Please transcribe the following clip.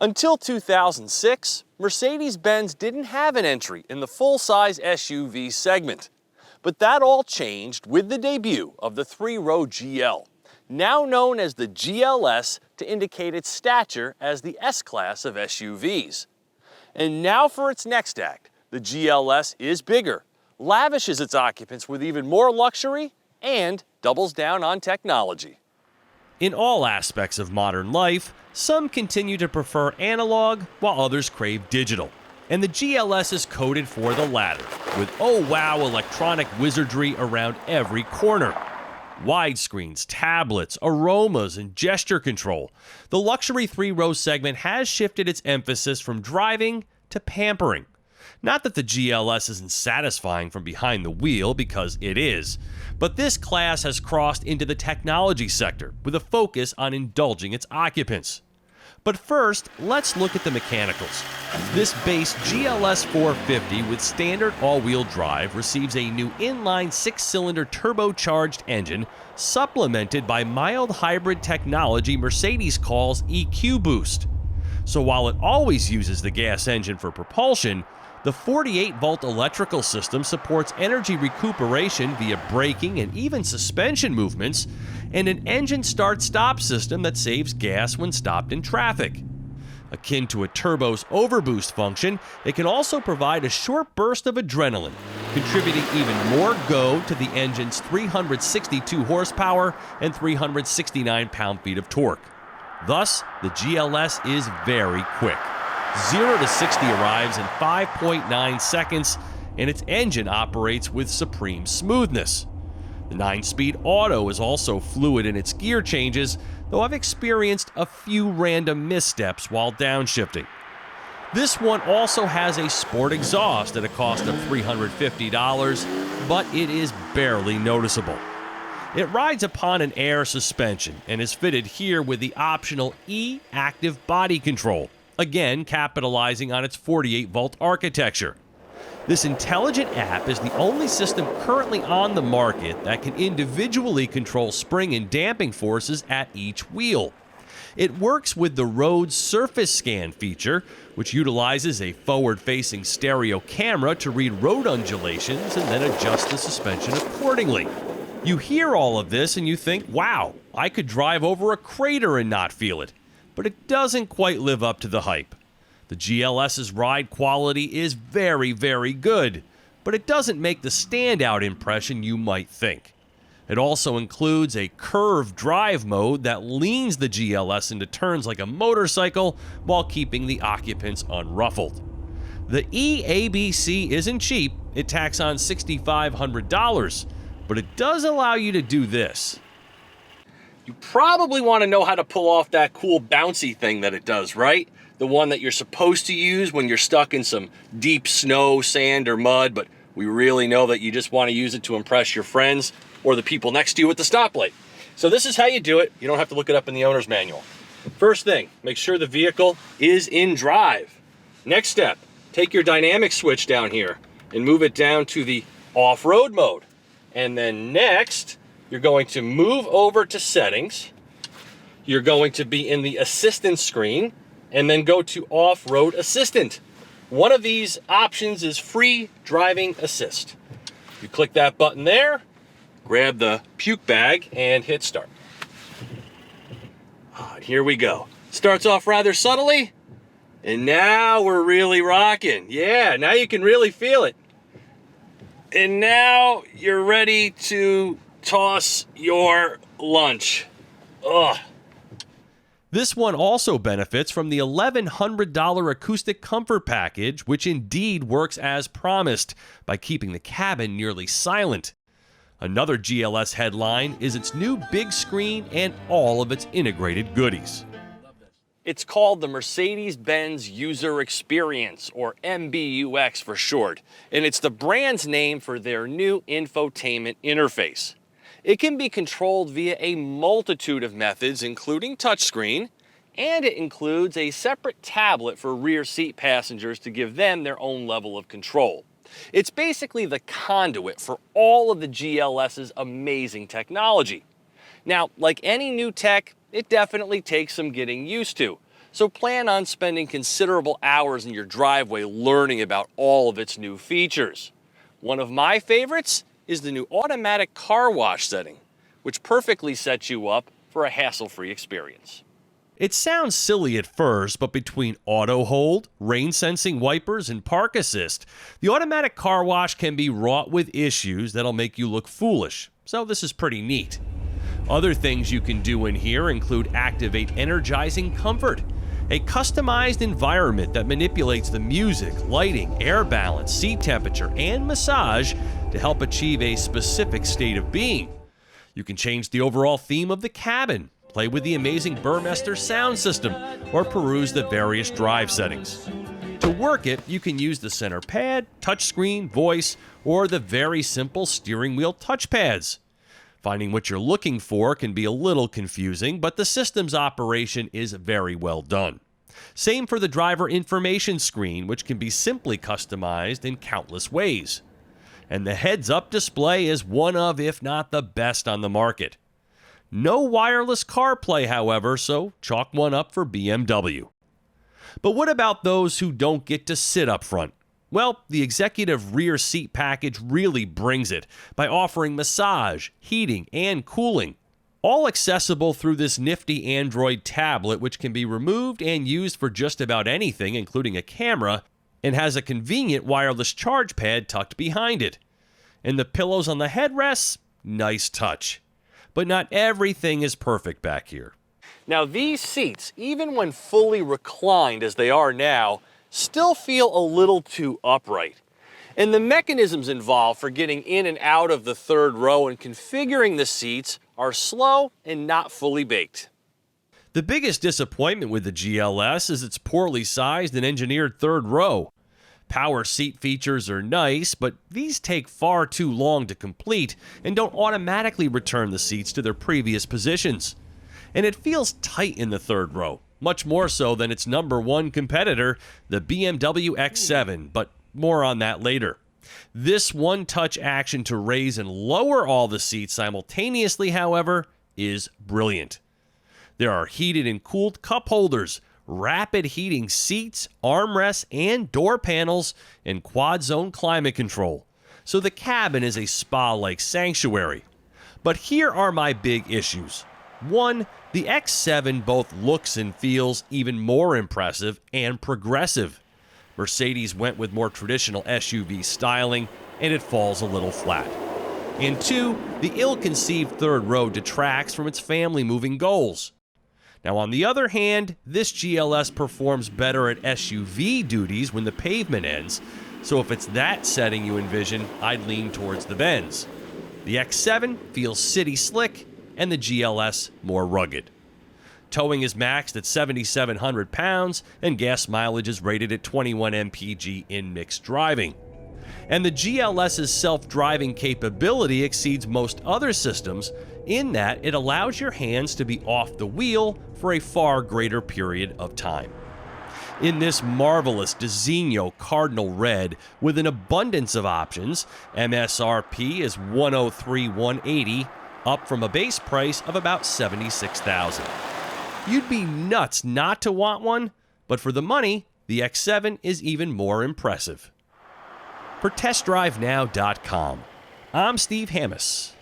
Until 2006, Mercedes-Benz didn't have an entry in the full-size SUV segment. But that all changed with the debut of the three-row GL, now known as the GLS to indicate its stature as the S-Class of SUVs. And now for its next act, the GLS is bigger, lavishes its occupants with even more luxury, and doubles down on technology. In all aspects of modern life, some continue to prefer analog while others crave digital. And the GLS is coded for the latter, with oh wow electronic wizardry around every corner. Widescreens, tablets, aromas, and gesture control. The luxury three-row segment has shifted its emphasis from driving to pampering. Not that the GLS isn't satisfying from behind the wheel, because it is, but this class has crossed into the technology sector with a focus on indulging its occupants. But first, let's look at the mechanicals. This base GLS 450 with standard all-wheel drive receives a new inline 6-cylinder turbocharged engine supplemented by mild hybrid technology Mercedes calls EQ Boost. So while it always uses the gas engine for propulsion, the 48-volt electrical system supports energy recuperation via braking and even suspension movements, and an engine start-stop system that saves gas when stopped in traffic. Akin to a turbo's overboost function, it can also provide a short burst of adrenaline, contributing even more go to the engine's 362 horsepower and 369 pound-feet of torque. Thus, the GLS is very quick. 0 to 60 arrives in 5.9 seconds, and its engine operates with supreme smoothness. The 9-speed auto is also fluid in its gear changes, though I've experienced a few random missteps while downshifting. This one also has a sport exhaust at a cost of $350, but it is barely noticeable. It rides upon an air suspension and is fitted here with the optional E active body control, again capitalizing on its 48-volt architecture. This intelligent app is the only system currently on the market that can individually control spring and damping forces at each wheel. It works with the road surface scan feature, which utilizes a forward-facing stereo camera to read road undulations and then adjust the suspension accordingly. You hear all of this and you think, wow, I could drive over a crater and not feel it. But it doesn't quite live up to the hype. The GLS's ride quality is very, very good, but it doesn't make the standout impression you might think. It also includes a curve drive mode that leans the GLS into turns like a motorcycle while keeping the occupants unruffled. The EABC isn't cheap, it tacks on $6,500, but it does allow you to do this. You probably want to know how to pull off that cool bouncy thing that it does, right? The one that you're supposed to use when you're stuck in some deep snow, sand, or mud, but we really know that you just want to use it to impress your friends or the people next to you at the stoplight. So this is how you do it. You don't have to look it up in the owner's manual. First thing, make sure the vehicle is in drive. Next step, take your dynamic switch down here and move it down to the off-road mode. And then next, you're going to move over to settings. You're going to be in the assistance screen and then go to off-road assistant. One of these options is free driving assist. You click that button there, grab the puke bag and hit start. Here we go. Starts off rather subtly, and now we're really rocking. Yeah, now you can really feel it. And now you're ready to toss your lunch. Ugh. This one also benefits from the $1,100 acoustic comfort package, which indeed works as promised by keeping the cabin nearly silent. Another GLS headline is its new big screen and all of its integrated goodies. It's called the Mercedes-Benz User Experience, or MBUX for short, and it's the brand's name for their new infotainment interface. It can be controlled via a multitude of methods, including touchscreen, and it includes a separate tablet for rear seat passengers to give them their own level of control. It's basically the conduit for all of the GLS's amazing technology. Now, like any new tech, it definitely takes some getting used to. so plan on spending considerable hours in your driveway learning about all of its new features. One of my favorites is the new automatic car wash setting, which perfectly sets you up for a hassle-free experience. It sounds silly at first, but between auto hold, rain-sensing wipers, and park assist, the automatic car wash can be wrought with issues that'll make you look foolish, so this is pretty neat. Other things you can do in here include activate Energizing Comfort, a customized environment that manipulates the music, lighting, air balance, seat temperature, and massage to help achieve a specific state of being. You can change the overall theme of the cabin, play with the amazing Burmester sound system, or peruse the various drive settings. To work it, you can use the center pad, touchscreen, voice, or the very simple steering wheel touchpads. Finding what you're looking for can be a little confusing, but the system's operation is very well done. Same for the driver information screen, which can be simply customized in countless ways. And the heads-up display is one of, if not the best on the market. No wireless CarPlay, however, so chalk one up for BMW. But what about those who don't get to sit up front? Well, the executive rear seat package really brings it by offering massage, heating, and cooling, all accessible through this nifty Android tablet, which can be removed and used for just about anything, including a camera, and has a convenient wireless charge pad tucked behind it. And the pillows on the headrests? Nice touch. But not everything is perfect back here. Now these seats, even when fully reclined as they are now, still feel a little too upright. And the mechanisms involved for getting in and out of the third row and configuring the seats are slow and not fully baked. The biggest disappointment with the GLS is its poorly sized and engineered third row. Power seat features are nice, but these take far too long to complete and don't automatically return the seats to their previous positions. And it feels tight in the third row, much more so than its number one competitor, the BMW X7, but more on that later. This one-touch action to raise and lower all the seats simultaneously, however, is brilliant. There are heated and cooled cup holders, rapid heating seats, armrests, and door panels, and quad-zone climate control. So the cabin is a spa-like sanctuary. But here are my big issues. 1, the X7 both looks and feels even more impressive and progressive. Mercedes went with more traditional SUV styling, and it falls a little flat. And 2, the ill-conceived third row detracts from its family-moving goals. Now, on the other hand, this GLS performs better at SUV duties when the pavement ends, so if it's that setting you envision, I'd lean towards the Benz. The X7 feels city slick, and the GLS more rugged. Towing is maxed at 7,700 pounds, and gas mileage is rated at 21 mpg in mixed driving. And the GLS's self-driving capability exceeds most other systems in that it allows your hands to be off the wheel for a far greater period of time. In this marvelous Designo Cardinal Red with an abundance of options, MSRP is $103,180, up from a base price of about $76,000. You'd be nuts not to want one, but for the money, the X7 is even more impressive. For TestDriveNow.com, I'm Steve Hammis.